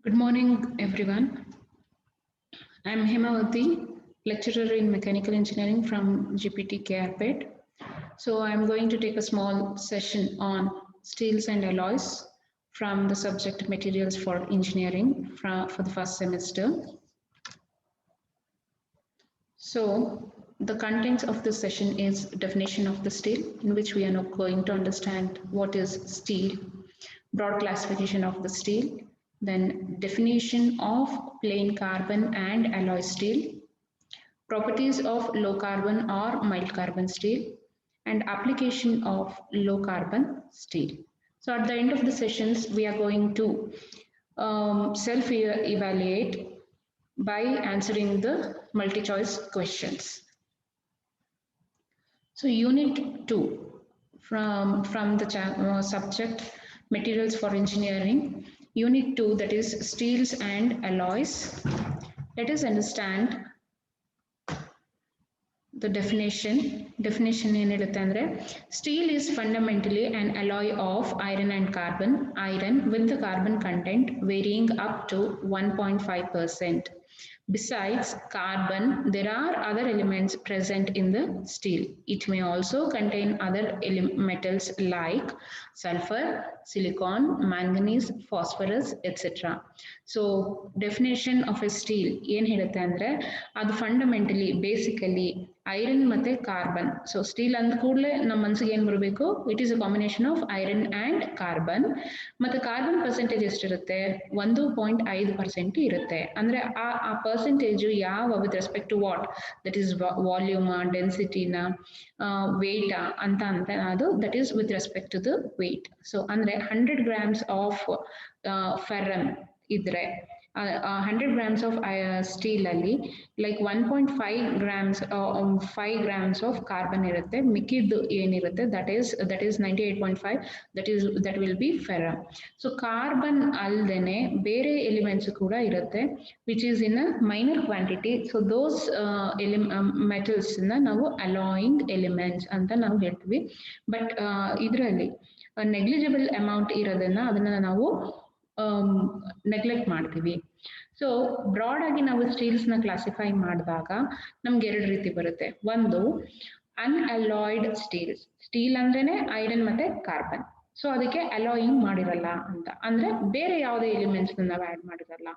Good morning, everyone. I'm Hemavati, lecturer in mechanical engineering from GPT KRPET. So I'm going to take a small session on steels and alloys from the subject materials for engineering for the first semester. So the contents of this session is definition of the steel, in which we are now going to understand what is steel, broad classification of the steel, then definition of plain carbon and alloy steel, properties of low carbon or mild carbon steel, and application of low carbon steel. So at the end of the sessions, we are going to self-evaluate by answering the multi-choice questions. So unit 2 from the subject materials for engineering, unit 2, that is steels and alloys. Let us understand the definition ಏನು ಹೇಳುತ್ತೆ ಅಂದ್ರೆ steel is fundamentally an alloy of iron and carbon, iron with the carbon content varying up to 1.5%. Besides carbon, there are other elements present in the steel. It may also contain other metals like sulfur, silicon, manganese, phosphorus, etc. So definition of a steel ಏನು ಹೇಳುತ್ತೆ ಅಂದ್ರೆ ಅದು fundamentally basically iron ಮತ್ತೆ carbon. So steel ಅಂದ ಕೂಡಲೇ ನಮ್ಮ ಮನಸ್ಸಿಗೆ ಏನು ಬರಬೇಕು? It is a combination of iron and carbon. ಮತ್ತು ಕಾರ್ಬನ್ ಪರ್ಸೆಂಟೇಜ್ ಎಷ್ಟಿರುತ್ತೆ? 1.5% ಇರುತ್ತೆ. ಅಂದರೆ ಆ ಪರ್ಸೆಂಟೇಜು ಯಾವ with respect to what? That is ವಾಲ್ಯೂಮ, ಡೆನ್ಸಿಟಿನ, ವೇಟ ಅಂತ ಅದು that is with respect to the weight. So ಅಂದರೆ 100 grams ಆಫ್ ಫೆರಮ್ ಇದ್ರೆ 100 grams of steel ಅಲ್ಲಿ like 1.5 grams 5 grams of carbon ಇರುತ್ತೆ. ಮಿಕ್ಕಿದ್ದು ಏನಿರುತ್ತೆ that is 98.5 that will be ferrum. So carbon ಅಲ್ದೇನೆ ಬೇರೆ ಎಲಿಮೆಂಟ್ಸ್ ಕೂಡ ಇರುತ್ತೆ which is in a minor quantity. So those metals ನ ನಾವು alloying elements ಅಂತ ನಾವು ಹೇಳ್ತೀವಿ. ಬಟ್ ಇದರಲ್ಲಿ ನೆಗ್ಲಿಜಿಬಲ್ ಅಮೌಂಟ್ ಇರೋದನ್ನ ಅದನ್ನ ನಾವು ನೆಗ್ಲೆಕ್ಟ್ ಮಾಡ್ತೀವಿ. ಸೊ ಬ್ರಾಡ್ ಆಗಿ ನಾವು ಸ್ಟೀಲ್ಸ್ ನ ಕ್ಲಾಸಿಫೈ ಮಾಡಿದಾಗ ನಮ್ಗೆ 2 ರೀತಿ ಬರುತ್ತೆ. ಒಂದು ಅನ್ಅಲಾಯ್ಡ್ ಸ್ಟೀಲ್ಸ್. ಸ್ಟೀಲ್ ಅಂದ್ರೇನೆ ಐರನ್ ಮತ್ತೆ ಕಾರ್ಬನ್. ಸೊ ಅದಕ್ಕೆ ಅಲಾಯಿಂಗ್ ಮಾಡಿರಲ್ಲ ಅಂತ, ಅಂದ್ರೆ ಬೇರೆ ಯಾವುದೇ ಎಲಿಮೆಂಟ್ಸ್ ನಾವು ಆಡ್ ಮಾಡಿರಲ್ಲ.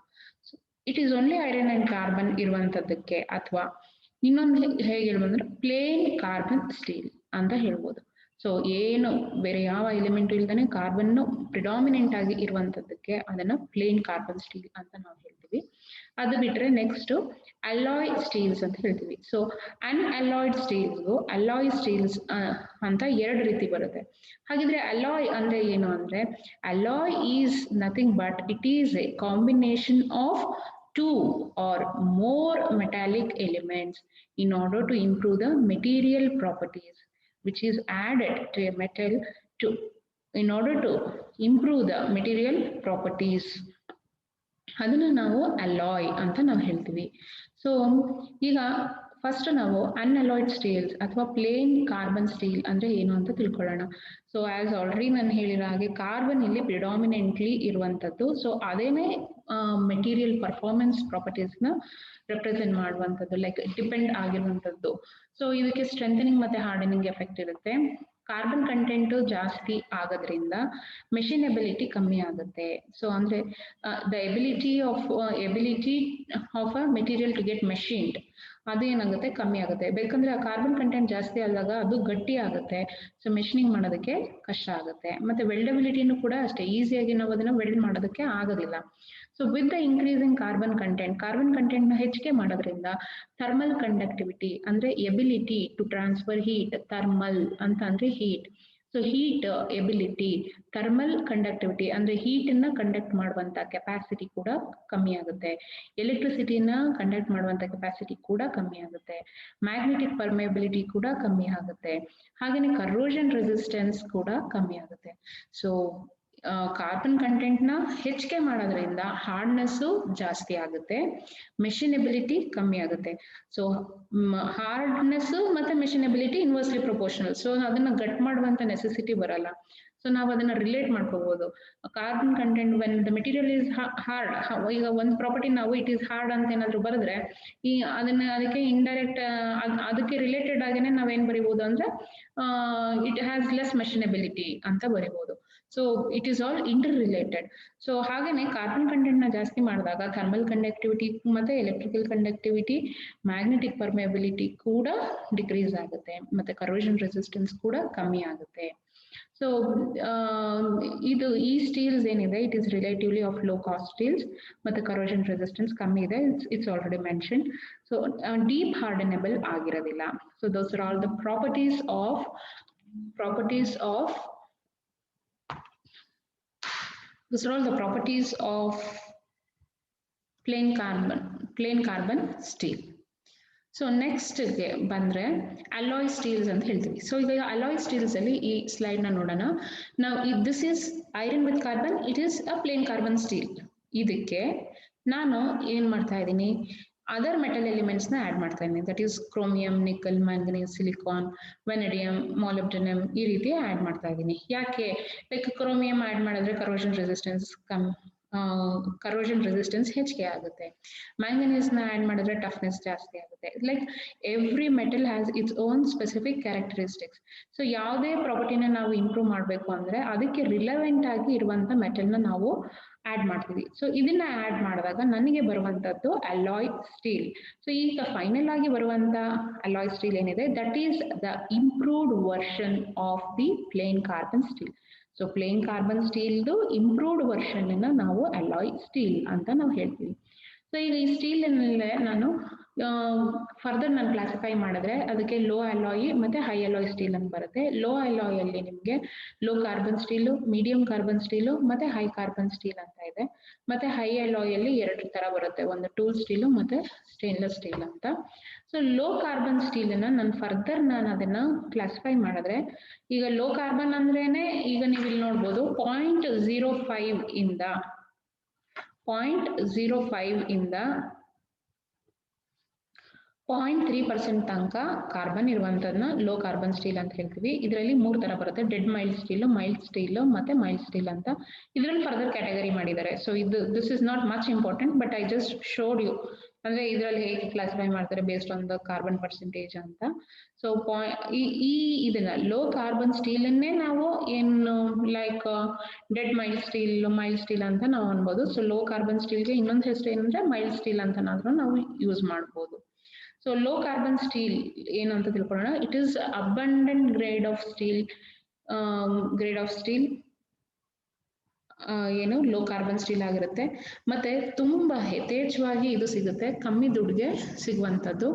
It is only iron and carbon ಇರುವಂತದ್ದಕ್ಕೆ, ಅಥವಾ ಇನ್ನೊಂದು ಹೇಗೆ ಹೇಳ್ಬೋದು ಅಂದ್ರೆ ಪ್ಲೇನ್ ಕಾರ್ಬನ್ ಸ್ಟೀಲ್ ಅಂತ ಹೇಳ್ಬೋದು. ಸೊ ಏನು ಬೇರೆ ಯಾವ ಎಲಿಮೆಂಟ್ ಇಲ್ದಾನೆ ಕಾರ್ಬನ್ ಪ್ರಿಡಾಮಿನೆಂಟ್ ಆಗಿ ಇರುವಂತದ್ದಕ್ಕೆ ಅದನ್ನ ಪ್ಲೇನ್ ಕಾರ್ಬನ್ ಸ್ಟೀಲ್ ಅಂತ ನಾವು ಹೇಳ್ತೀವಿ. ಅದು ಬಿಟ್ರೆ ನೆಕ್ಸ್ಟ್ ಅಲಾಯ್ ಸ್ಟೀಲ್ಸ್ ಅಂತ ಹೇಳ್ತೀವಿ. ಸೊ ಅನ್ಅಲಾಯ್ಡ್ ಸ್ಟೀಲ್ಸ್ಗೂ ಅಲಾಯ್ ಸ್ಟೀಲ್ಸ್ ಅಂತ 2 ರೀತಿ ಬರುತ್ತೆ. ಹಾಗಿದ್ರೆ ಅಲಾಯ್ ಅಂದ್ರೆ ಏನು ಅಂದ್ರೆ alloy is nothing but it is A combination of 2 or more metallic elements in order to improve the material properties, which is added to a metal in order to improve the material properties. ಅದನ್ನ ನಾವು alloy ಅಂತ ನಾವು ಹೇಳ್ತೀವಿ. So ಈಗ first ನಾವು ಅನ್ಅಲಾಯ್ಡ್ steels ಅಥವಾ plane carbon steel ಅಂದ್ರೆ ಏನು ಅಂತ ತಿಳ್ಕೊಳ್ಳೋಣ. ಸೊ ಆಸ್ ಆಲ್ರೆಡಿ ನಾನು ಹೇಳಿರೋ ಹಾಗೆ ಕಾರ್ಬನ್ ಇಲ್ಲಿ ಪ್ರಿಡಾಮಿನೆಂಟ್ಲಿ ಇರುವಂತದ್ದು. ಸೊ ಅದೇನೇ ಮೆಟೀರಿಯಲ್ ಪರ್ಫಾರ್ಮೆನ್ಸ್ ಪ್ರಾಪರ್ಟೀಸ್ನ ರೆಪ್ರೆಸೆಂಟ್ ಮಾಡುವಂಥದ್ದು, ಲೈಕ್ ಡಿಪೆಂಡ್ ಆಗಿರುವಂಥದ್ದು. ಸೊ ಇದಕ್ಕೆ ಸ್ಟ್ರೆಂಥನಿಂಗ್ ಮತ್ತೆ ಹಾರ್ಡನಿಂಗ್ ಎಫೆಕ್ಟ್ ಇರುತ್ತೆ. ಕಾರ್ಬನ್ ಕಂಟೆಂಟ್ ಜಾಸ್ತಿ ಆಗೋದ್ರಿಂದ ಮೆಷಿನಬಿಲಿಟಿ ಕಮ್ಮಿ ಆಗುತ್ತೆ. ಸೊ ಅಂದ್ರೆ the ability of a material to get machined ಅದೇನಾಗುತ್ತೆ ಕಮ್ಮಿ ಆಗುತ್ತೆ. ಬೇಕಂದ್ರೆ ಆ ಕಾರ್ಬನ್ ಕಂಟೆಂಟ್ ಜಾಸ್ತಿ ಆದಾಗ ಅದು ಗಟ್ಟಿ ಆಗುತ್ತೆ. ಸೊ ಮೆಷಿನಿಂಗ್ ಮಾಡೋದಕ್ಕೆ ಕಷ್ಟ ಆಗುತ್ತೆ. ಮತ್ತೆ ವೆಲ್ಡಬಿಲಿಟಿನೂ ಕೂಡ ಅಷ್ಟೇ, ಈಸಿಯಾಗಿ ನಾವು ಅದನ್ನ ವೆಲ್ಡ್ ಮಾಡೋದಕ್ಕೆ ಆಗೋದಿಲ್ಲ. So with the increasing carbon content ನ ಹೆಚ್ಚಿಗೆ ಮಾಡೋದ್ರಿಂದ ಥರ್ಮಲ್ ಕಂಡಕ್ಟಿವಿಟಿ ಅಂದ್ರೆ ability to transfer heat, thermal ಅಂತ ಅಂದ್ರೆ heat. So heat ability, thermal conductivity ಅಂದ್ರೆ ಹೀಟ್ ಅನ್ನ ಕಂಡಕ್ಟ್ ಮಾಡುವಂತ ಕೆಪಾಸಿಟಿ ಕೂಡ ಕಮ್ಮಿ ಆಗುತ್ತೆ. ಎಲೆಕ್ಟ್ರಿಸಿಟಿನ ಕಂಡಕ್ಟ್ ಮಾಡುವಂತ ಕೆಪಾಸಿಟಿ ಕೂಡ ಕಮ್ಮಿ ಆಗುತ್ತೆ. ಮ್ಯಾಗ್ನೆಟಿಕ್ ಪರ್ಮೇಬಿಲಿಟಿ ಕೂಡ ಕಮ್ಮಿ ಆಗುತ್ತೆ. ಹಾಗೇನೆ ಕರೋಷನ್ ರೆಸಿಸ್ಟೆನ್ಸ್ ಕೂಡ ಕಮ್ಮಿ ಆಗುತ್ತೆ. ಸೊ ಕಾರ್ಬನ್ ಕಂಟೆಂಟ್ ನ ಹೆಚ್ಚಿಗೆ ಮಾಡೋದ್ರಿಂದ ಹಾರ್ಡ್ನೆಸ್ ಜಾಸ್ತಿ ಆಗುತ್ತೆ, ಮೆಷಿನಬಿಲಿಟಿ ಕಮ್ಮಿ ಆಗುತ್ತೆ. ಸೊ ಹಾರ್ಡ್ನೆಸ್ ಮತ್ತೆ ಮೆಷಿನಬಿಲಿಟಿ ಇನ್ವರ್ಸ್ಲಿ ಪ್ರಪೋರ್ಷನಲ್. ಸೊ ಅದನ್ನ ಗಟ್ ಮಾಡುವಂತ ನೆಸೆಸಿಟಿ ಬರಲ್ಲ. ಸೊ ಸೊ ನಾವು ಅದನ್ನ ರಿಲೇಟ್ ಮಾಡ್ಕೋಬಹುದು. Carbon content when the material is hard, ಈಗ ಒಂದು ಪ್ರಾಪರ್ಟಿ ನಾವು ಇಟ್ ಈಸ್ ಹಾರ್ಡ್ ಅಂತ ಏನಾದ್ರು ಬರೆದ್ರೆ ಈ ಅದಕ್ಕೆ ಇಂಡೈರೆಕ್ಟ್ ಅದಕ್ಕೆ ರಿಲೇಟೆಡ್ ಆಗೇನೆ ನಾವೇನ್ ಬರಿಬಹುದು ಅಂದ್ರೆ ಇಟ್ ಹ್ಯಾಸ್ ಲೆಸ್ ಮೆಷಿನಬಿಲಿಟಿ ಅಂತ ಬರಿಬಹುದು. So it is all interrelated. So ಹಾಗೇನೆ ಕಾರ್ಬನ್ ಕಂಟೆಂಟ್ ನ ಜಾಸ್ತಿ ಮಾಡಿದಾಗ ಥರ್ಮಲ್ ಕಂಡಕ್ಟಿವಿಟಿ ಮತ್ತೆ ಎಲೆಕ್ಟ್ರಿಕಲ್ ಕಂಡಕ್ಟಿವಿಟಿ, ಮ್ಯಾಗ್ನೆಟಿಕ್ ಪರ್ಮಿಯಬಿಲಿಟಿ ಕೂಡ ಡಿಕ್ರೀಸ್ ಆಗುತ್ತೆ, ಮತ್ತೆ ಕರೋಷನ್ ರೆಸಿಸ್ಟೆನ್ಸ್ ಕೂಡ ಕಮ್ಮಿ ಆಗುತ್ತೆ. ಸೊ ಇದು ಈ ಸ್ಟೀಲ್ಸ್ ಏನಿದೆ it is relatively of low cost steels, ಮತ್ತೆ ಕರೋಷನ್ ರೆಸಿಸ್ಟೆನ್ಸ್ ಕಮ್ಮಿ ಇದೆ, it's already mention. So deep hardenable ಆಗಿರೋದಿಲ್ಲ. So those are all the properties of plain carbon steel. So next ಗೆ ಬಂದ್ರೆ ಅಲಾಯ್ ಸ್ಟೀಲ್ಸ್ ಅಂತ ಹೇಳ್ತೀವಿ. ಸೊ ಈಗ ಅಲಾಯ್ ಸ್ಟೀಲ್ಸ್ ಅಲ್ಲಿ ಈ ಸ್ಲೈಡ್ ನ ನೋಡೋಣ. ನಾವು this is iron with carbon, it is a plain carbon steel. ಇದಕ್ಕೆ ನಾನು ಏನ್ ಮಾಡ್ತಾ ಇದ್ದೀನಿ, ಅದರ್ ಮೆಟಲ್ ಎಲಿಮೆಂಟ್ಸ್ ನ ಆಡ್ ಮಾಡ್ತಾ ಇದ್ದೀನಿ. That is chromium, nickel, manganese, silicon, vanadium, molybdenum ಈ ರೀತಿ ಆಡ್ ಮಾಡ್ತಾ ಇದ್ದೀನಿ. ಯಾಕೆ? ಲೈಕ್ ಕ್ರೋಮಿಯಂ ಆಡ್ ಮಾಡಿದ್ರೆ ಕರೋಷನ್ ರೆಸಿಸ್ಟೆನ್ಸ್ ಹೆಚ್ಚಿಗೆ ಆಗುತ್ತೆ. ಮ್ಯಾಂಗನೀಸ್ ನ ಆಡ್ ಮಾಡಿದ್ರೆ ಟಫ್ನೆಸ್ ಜಾಸ್ತಿ ಆಗುತ್ತೆ. Like every metal has its own specific characteristics. So ಯಾವುದೇ ಪ್ರಾಪರ್ಟಿನ ನಾವು ಇಂಪ್ರೂವ್ ಮಾಡಬೇಕು ಅಂದ್ರೆ ಅದಕ್ಕೆ ರಿಲೆವೆಂಟ್ ಆಗಿ ಇರುವಂತ ಮೆಟಲ್ ನ ನಾವು ಆಡ್ ಮಾಡ್ತೀವಿ. ಸೊ ಇದನ್ನ ಆಡ್ ಮಾಡಿದಾಗ ನನಗೆ ಬರುವಂತದ್ದು ಅಲಾಯ್ ಸ್ಟೀಲ್. ಸೊ ಈಗ ಫೈನಲ್ ಆಗಿ ಬರುವಂತ ಅಲಾಯ್ ಸ್ಟೀಲ್ ಏನಿದೆ that is the improved version of the plain carbon steel. So plain carbon ಸ್ಟೀಲ್ದು ಇಂಪ್ರೂವ್ಡ್ ವರ್ಷನ್ ಅನ್ನ ನಾವು ಅಲಾಯ್ ಸ್ಟೀಲ್ ಅಂತ ನಾವು ಹೇಳ್ತೀವಿ. ಸೊ ಈಗ ಈ ಸ್ಟೀಲ್ ನಾನು ಫರ್ದರ್ ನಾನು ಕ್ಲಾಸಿಫೈ ಮಾಡಿದ್ರೆ ಅದಕ್ಕೆ ಲೋ ಅಲಾಯ್ ಮತ್ತೆ ಹೈ ಅಲಾಯ್ ಸ್ಟೀಲ್ ಅಂತ ಬರುತ್ತೆ. ಲೋ ಅಲಾಯ್ ಅಲ್ಲಿ ನಿಮ್ಗೆ low carbon steel, medium carbon steel ಮತ್ತೆ ಹೈ ಕಾರ್ಬನ್ ಸ್ಟೀಲ್ ಅಂತ ಇದೆ. ಮತ್ತೆ ಹೈ ಅಲಾಯ್ ಅಲ್ಲಿ ಎರಡು ತರ ಬರುತ್ತೆ, ಒಂದು ಟೂಲ್ ಸ್ಟೀಲು ಮತ್ತೆ ಸ್ಟೇನ್ಲೆಸ್ ಸ್ಟೀಲ್ ಅಂತ. ಸೊ ಲೋ ಕಾರ್ಬನ್ ಸ್ಟೀಲ್ ನಾನು ಫರ್ದರ್ ನಾನು ಅದನ್ನ ಕ್ಲಾಸಿಫೈ ಮಾಡಿದ್ರೆ, ಈಗ ಲೋ ಕಾರ್ಬನ್ ಅಂದ್ರೇನೆ ಈಗ ನೀವು ಇಲ್ಲಿ ನೋಡ್ಬೋದು 0.05 ಇಂದ 0.3% ತನಕ ಕಾರ್ಬನ್ ಇರುವಂತದನ್ನ ಲೋ ಕಾರ್ಬನ್ ಸ್ಟೀಲ್ ಅಂತ ಹೇಳ್ತೀವಿ. ಇದರಲ್ಲಿ 3 ತರ ಬರುತ್ತೆ, ಡೆಡ್ ಮೈಲ್ಡ್ ಸ್ಟೀಲ್ ಮತ್ತೆ ಮೈಲ್ಡ್ ಸ್ಟೀಲ್ ಅಂತ. ಇದರಲ್ಲಿ ಫರ್ದರ್ ಕ್ಯಾಟಗರಿ ಮಾಡಿದ್ದಾರೆ. So this is not much important, but I just showed you ಅಂದ್ರೆ ಇದರಲ್ಲಿ ಹೇಗೆ ಕ್ಲಾಸಿಫೈ ಮಾಡ್ತಾರೆ based on the carbon percentage ಅಂತ. ಸೊ ಇದನ್ನ ಲೋ ಕಾರ್ಬನ್ ಸ್ಟೀಲ್ ಅನ್ನೇ ನಾವು ಏನು ಲೈಕ್ ಡೆಡ್ ಮೈಲ್ಡ್ ಸ್ಟೀಲ್ ಅಂತ ನಾವು ಅನ್ಬೋದು. ಸೊ ಲೋ ಕಾರ್ಬನ್ ಸ್ಟೀಲ್ಗೆ ಇನ್ನೊಂದು ಹೆಸರು ಏನಂದ್ರೆ ಮೈಲ್ಡ್ ಸ್ಟೀಲ್ ಅಂತನಾದ್ರೂ ನಾವು ಯೂಸ್ ಮಾಡ್ಬೋದು. ಸೊ ಲೋ ಕಾರ್ಬನ್ ಸ್ಟೀಲ್ ಏನು ಅಂತ ತಿಳ್ಕೊಳ್ಳೋಣ. It is abundant grade of steel ಏನು ಲೋ ಕಾರ್ಬನ್ ಸ್ಟೀಲ್ ಆಗಿರುತ್ತೆ. ಮತ್ತೆ ತುಂಬಾ ಯಥೇಚ್ಛವಾಗಿ ಇದು ಸಿಗುತ್ತೆ, ಕಮ್ಮಿ ದುಡ್ಡಿಗೆ ಸಿಗುವಂಥದ್ದು.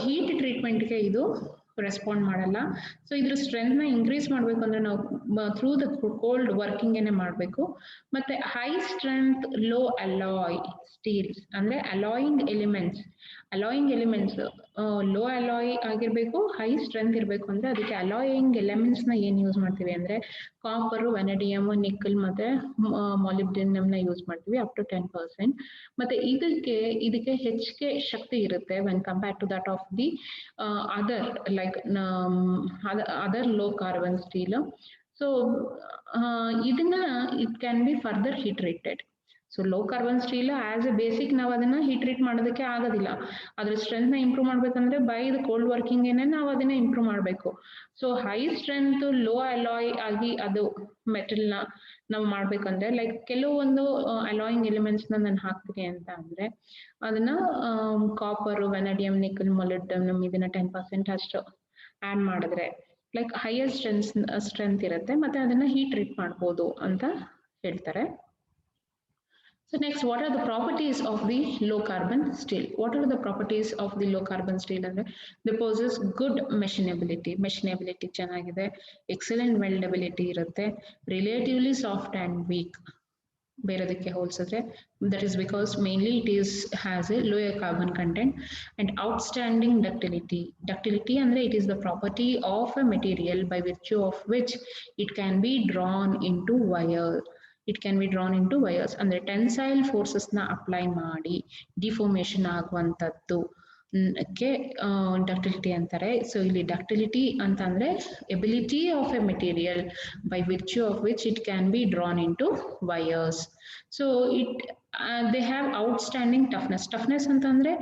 ಹೀಟ್ ಟ್ರೀಟ್ಮೆಂಟ್ಗೆ ಇದು ರೆಸ್ಪಾಂಡ್ ಮಾಡಲ್ಲ. ಸೊ ಇದ್ರ ಸ್ಟ್ರೆಂತ್ ನ ಇನ್ಕ್ರೀಸ್ ಮಾಡ್ಬೇಕು ಅಂದ್ರೆ ನಾವು ಥ್ರೂ ದ ಕೋಲ್ಡ್ ವರ್ಕಿಂಗ್ ಏನೇ ಮಾಡ್ಬೇಕು. ಮತ್ತೆ high strength low alloy steels ಅಂದ್ರೆ ಅಲಾಯಿಂಗ್ ಎಲಿಮೆಂಟ್ಸ್ ಲೋ ಅಲಾಯ್ ಆಗಿರ್ಬೇಕು, ಹೈ ಸ್ಟ್ರೆಂತ್ ಇರಬೇಕು. ಅಂದ್ರೆ ಅದಕ್ಕೆ ಅಲಾಯಿಂಗ್ ಎಲಿಮೆಂಟ್ಸ್ ನ ಏನ್ ಯೂಸ್ ಮಾಡ್ತೀವಿ ಅಂದ್ರೆ ಕಾಪರ್, ವೆನಡಿಯಮ್, ನಿಕಲ್ ಮತ್ತೆ ಮಾಲಿಬ್ಡಿನಮ್ ನ ಯೂಸ್ ಮಾಡ್ತೀವಿ ಅಪ್ ಟು 10%. ಮತ್ತೆ ಇದಕ್ಕೆ ಹೆಚ್ಚಿಗೆ ಶಕ್ತಿ ಇರುತ್ತೆ when compared to that of the other like other low carbon steel. So ಇದನ್ನ it can be further heat treated. So low carbon steel as a basic ನಾವು ಅದನ್ನ ಹೀಟ್ ಟ್ರೀಟ್ ಮಾಡೋದಕ್ಕೆ ಆಗೋದಿಲ್ಲ. ಅದ್ರ ಸ್ಟ್ರೆಂತ್ ನ ಇಂಪ್ರೂವ್ ಮಾಡ್ಬೇಕಂದ್ರೆ ಬೈ ದ ಕೋಲ್ಡ್ ವರ್ಕಿಂಗ್ ಏನೇ ನಾವು ಅದನ್ನ ಇಂಪ್ರೂವ್ ಮಾಡಬೇಕು. So high strength low alloy ಆಗಿ ಅದು ಮೆಟಲ್ ನ ನಾವು ಮಾಡ್ಬೇಕಂದ್ರೆ ಲೈಕ್ ಕೆಲವೊಂದು ಅಲಾಯಿಂಗ್ ಎಲಿಮೆಂಟ್ಸ್ ನಾನು ಹಾಕ್ತೀನಿ ಅಂತ ಅಂದ್ರೆ ಅದನ್ನ ಕಾಪರ್, ವೆನಡಿಯಂ, ನಿಕಲ್, ಮಾಲಿಬ್ಡಿನಮ್ ಇದನ್ನ 10% ಅಷ್ಟು ಆಡ್ ಮಾಡಿದ್ರೆ ಲೈಕ್ ಹೈಯರ್ ಸ್ಟ್ರೆಂತ್ ಇರುತ್ತೆ, ಮತ್ತೆ ಅದನ್ನ ಹೀಟ್ ಟ್ರೀಟ್ ಮಾಡ್ಬೋದು ಅಂತ ಹೇಳ್ತಾರೆ. So next, what are the properties of the low carbon steel? What are the properties of the low carbon steel? And they possess good machinability ಚೆನ್ನಾಗಿದೆ, excellent weldability ಇರುತ್ತೆ, relatively soft and weak ಬೇರೆದಕ್ಕೆ ಹೋಲಿಸಿದ್ರೆ. That is because mainly it has a lower carbon content and outstanding ductility. Ductility ಅಂದ್ರೆ it is the property of a material by virtue of which it can be drawn into wire. ಅಂದ್ರೆ tensile forces ನ apply ಮಾಡಿ deformation ಆಗುವಂತದ್ದು. Ductility ಅಂತಾರೆ. So ಇಲ್ಲಿ ductility ಅಂತಂದ್ರೆ ability of a material by virtue of which it can be drawn into wires. So it they have outstanding toughness. Toughness ಅಂತಂದ್ರೆ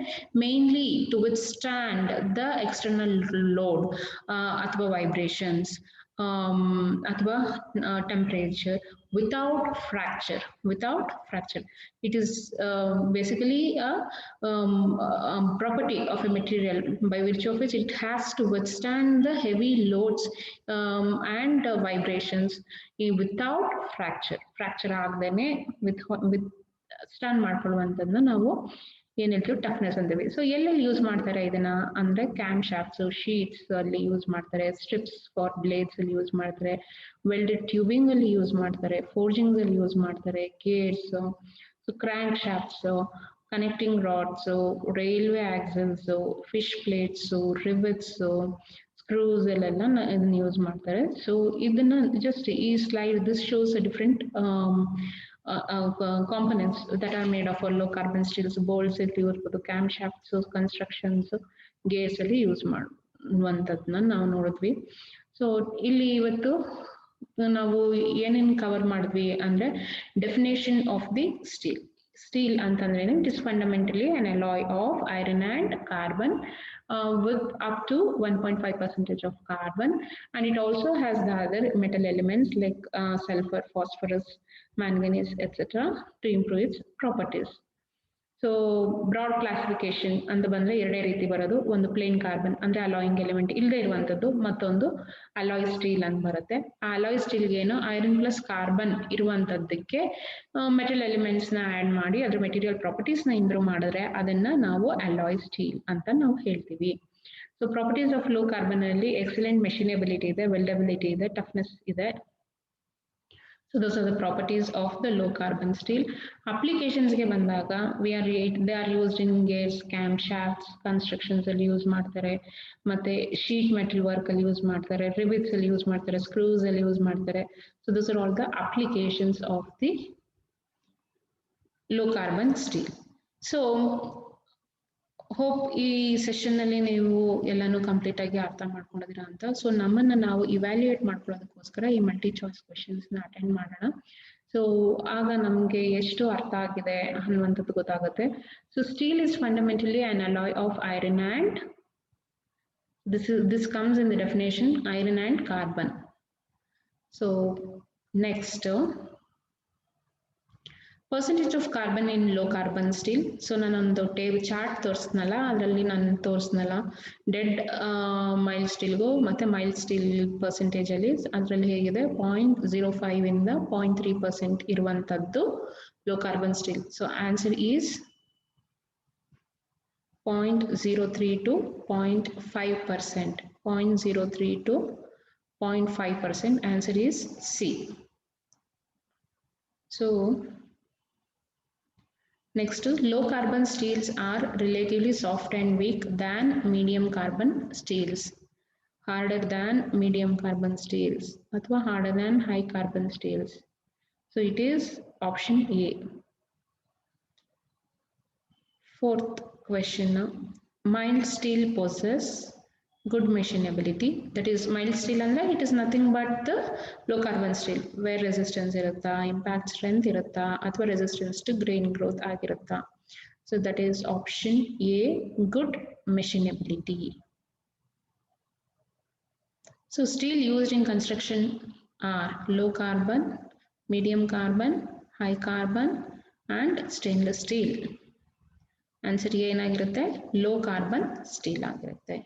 mainly to withstand the external load ಅಥವಾ vibrations ಅಥವಾ temperature without fracture. It is basically a property of a material by virtue of which it has to withstand the heavy loads and vibrations without fracture ಆಗದೇನೆ withstand ಮಾಡ್ಕೊಳ್ಳುವಂಥದ್ದನ್ನ ನಾವು ಏನ್ ಹೇಳ್ತೀವಿ toughness ಅಂತೀವಿ. So ಎಲ್ಲೆಲ್ಲಿ use ಮಾಡ್ತಾರೆ ಇದನ್ನ ಅಂದ್ರೆ cam shafts, sheets ಅಲ್ಲಿ use ಮಾಡ್ತಾರೆ, ಸ್ಟ್ರಿಪ್ಸ್ ಫಾರ್ ಬ್ಲೇಡ್ಸ್ ಅಲ್ಲಿ ಯೂಸ್ ಮಾಡ್ತಾರೆ, ವೆಲ್ಡೆಡ್ ಟ್ಯೂಬಿಂಗ್ ಅಲ್ಲಿ ಯೂಸ್ ಮಾಡ್ತಾರೆ, ಫೋರ್ಜಿಂಗ್ ಅಲ್ಲಿ ಯೂಸ್ ಮಾಡ್ತಾರೆ, gates, so crank shafts, connecting rods, railway axles, fish plates, rivets, screws ಅಲ್ಲೆಲ್ಲ ಇದನ್ನ ಯೂಸ್ ಮಾಡ್ತಾರೆ. ಸೊ ಇದನ್ನ ಜಸ್ಟ್ ಈ slide this shows a different components that are made of low carbon steels, bolts ಇಲ್ಲಿ use ಮಾಡೋದು, cam shafts, constructions, Gates ಅಲ್ಲಿ use ಮಾಡುವಂಥದ್ದನ್ನ ನಾವು ನೋಡಿದ್ವಿ. ಸೊ ಇಲ್ಲಿ ಇವತ್ತು ನಾವು ಏನೇನು ಕವರ್ ಮಾಡಿದ್ವಿ ಅಂದ್ರೆ definition of the steel. Steel ಅಂತಂದ್ರೆ it is fundamentally an alloy of iron and carbon with up to 1.5% of carbon, and it also has the other metal elements like sulfur, phosphorus, manganese, etc. to improve its properties. So broad classification ಅಂತ ಬಂದ್ರೆ ಎರಡೇ ರೀತಿ ಬರೋದು. ಒಂದು plain carbon ಅಂದ್ರೆ alloying element ಇಲ್ಲದೆ ಇರುವಂತದ್ದು, ಮತ್ತೊಂದು ಅಲಾಯ್ ಸ್ಟೀಲ್ ಅಂತ ಬರುತ್ತೆ. ಆ ಅಲಾಯ್ ಸ್ಟೀಲ್ಗೆ ಏನು ಐರನ್ ಪ್ಲಸ್ ಕಾರ್ಬನ್ ಇರುವಂತದ್ದಕ್ಕೆ ಮೆಟಲ್ ಎಲಿಮೆಂಟ್ಸ್ ನ ಆಡ್ ಮಾಡಿ ಅದ್ರ ಮೆಟೀರಿಯಲ್ ಪ್ರಾಪರ್ಟೀಸ್ ನ ಇಂಪ್ರೂವ್ ಮಾಡಿದ್ರೆ ಅದನ್ನ ನಾವು ಅಲಾಯ್ ಸ್ಟೀಲ್ ಅಂತ ನಾವು ಹೇಳ್ತೀವಿ. So properties of low carbon ಅಲ್ಲಿ ಎಕ್ಸಲೆಂಟ್ ಮೆಷಿನೇಬಿಲಿಟಿ ಇದೆ, ವೆಲ್ಡಬಿಲಿಟಿ ಇದೆ, ಟಫ್ನೆಸ್ ಇದೆ. So those are the properties of the low carbon steel. Applications ge bandaga they are used in gates, cam shafts, constructions alli use ಮಾಡ್ತಾರೆ, ಮತ್ತೆ sheet metal work alli use ಮಾಡ್ತಾರೆ, rivets alli use ಮಾಡ್ತಾರೆ, screws alli use ಮಾಡ್ತಾರೆ. So those are all the applications of the low carbon steel. So hope ಈ session ನಲ್ಲಿ ನೀವು ಎಲ್ಲಾನು complete ಆಗಿ ಅರ್ಥ ಮಾಡ್ಕೊಂಡಿದ್ದೀರಾ ಅಂತ. ಸೊ ನಮ್ಮನ್ನ ನಾವು ಇವ್ಯಾಲ್ಯೂಯೇಟ್ ಮಾಡ್ಕೊಳ್ಳೋದಕ್ಕೋಸ್ಕರ ಈ ಮಲ್ಟಿ ಚಾಯ್ಸ್ ಕ್ವೆಶನ್ಸ್ ನ ಅಟೆಂಡ್ ಮಾಡೋಣ. ಸೊ ಆಗ ನಮ್ಗೆ ಎಷ್ಟು ಅರ್ಥ ಆಗಿದೆ ಅನ್ನುವಂಥದ್ದು ಗೊತ್ತಾಗುತ್ತೆ. So steel is fundamentally an alloy of iron and this comes in the definition iron and carbon. So next percentage of carbon in low carbon steel. So nanondu table chart ತೋರಿಸ್ನಲ್ಲ, ಅದರಲ್ಲಿ ನಾನು ತೋರಿಸ್ನಲ್ಲ dead mild ಸ್ಟೀಲ್ಗೂ ಮತ್ತೆ mild steel percentage ಅಲ್ಲಿ ಅದರಲ್ಲಿ ಹೇಗಿದೆ 0.05 ಇಂದ 0.3% ಇರುವಂತದ್ದು low carbon steel. So answer is 0.03 to 0.5%. 0.03 to 0.5%. Answer is C. So next, low carbon steels are relatively soft and weak than medium carbon steels, harder than medium carbon steels, athwa harder than high carbon steels. So it is option A. Fourth question, mild steel possess good machinability. That is mild steel ಅಂದ್ರೆ it is nothing but the low carbon steel where resistance ಇರುತ್ತಾ, impact strength ಇರುತ್ತಾ, ಅಥವಾ resistance to grain growth ಆಗಿರುತ್ತಾ. So that is option A, good machinability. So steel used in construction are low carbon, medium carbon, high carbon and stainless steel. Answer A ಏನಾಗಿರುತ್ತೆ, low carbon steel ಆಗಿರುತ್ತೆ.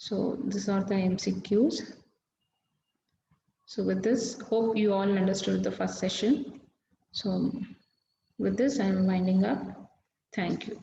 So these are the MCQs. So with this, hope you all understood the first session. So with this, I am winding up. Thank you.